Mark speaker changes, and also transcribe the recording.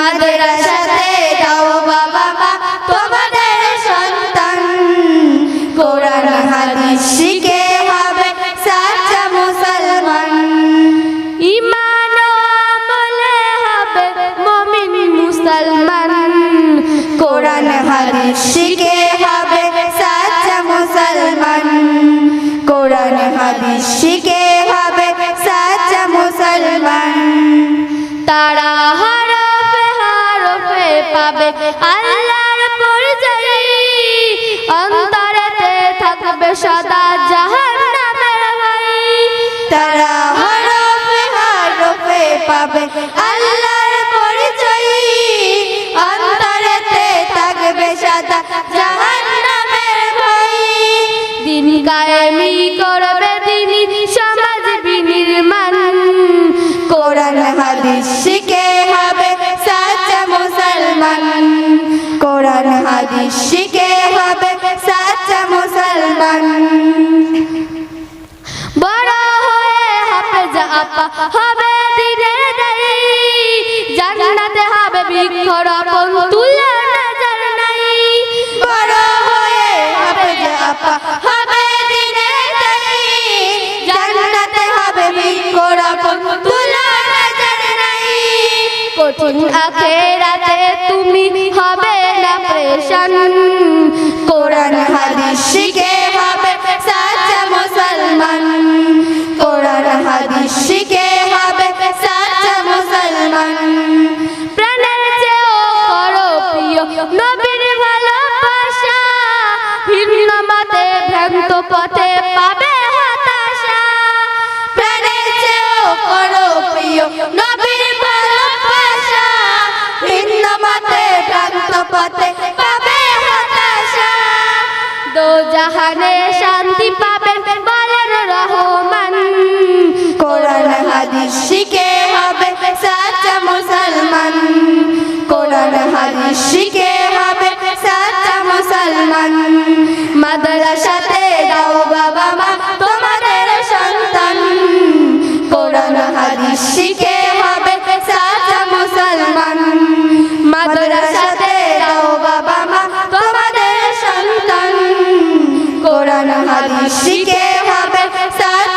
Speaker 1: মাদ্রাসাতে দাও বাবা মা তোমাদের সন্তান কোরআন হাদিস শিখে হবে সাচ্চা মুসলমান ঈমান ও আমলে হবে মুমিন মুসলমান কোরআন হাদিস শিখে হবে সাচ্চা মুসলমান কোরআন হাদিস শিখে হবে সাচ্চা মুসলমান তারা হরফে হরফে পাবে আল্লাহর পরিচয় অন্তরেতে থাকবে সদা জাহান্নামের ভয় তারা হরফে হরফে পাবে আল্লাহর পরিচয় অন্তরেতে থাকবে সদা জাহান্নামের ভয় দিন কায়েমি করবে দিনী সমাজ বিনির্মাণ কোরআন হাদিস শিখে হবে সাচ্চা মুসলমান কোরআন হাদিস শিখে হবে সাচ্চা মুসলমান বড় হয়ে হাফেজ আপা হবে দিনের দায়ী জান্নাতে হবে বৃক্ষরোপণ তুলে নজর নাই বড় হয়ে হাফেজ আপা হবে দিনের দায়ী জান্নাতে হবে বৃক্ষরোপণ তুলে নজর নাই কঠিন আখিরাতে তুমি হবে না পেরেশান কোরআন হাদিস শিখে হবে সাচ্চা মুসলমান কোরআন হাদিস শিখে হবে সাচ্চা মুসলমান প্রাণের চেয়েও করো প্রিয় নবীর ভালোবাসা ভিন্ন মতে ভ্রান্ত পথে পাবে হতাশা প্রাণের চেয়েও করো প্রিয় নবীর ভালোবাসা ভিন্ন মতে ভ্রান্ত পথে পাবে হতাশা দোজাহানে শান্তি পাবেন বলেন রহমান কোরআন হাদিস শিখে হবে সাচ্চা মুসলমান কোরআন হাদিস শিখে হবে সাচ্চা মুসলমান মাদ্রাসাতে দাও বাবা মা তোমাদের সন্তান কোরআন হাদিস শিখে হবে সাচ্চা মুসলমান মাদ্রাসাতে দাও বাবা মা তোমাদের সন্তান কোরআন হাদিস শিখে হবে সাচ্চা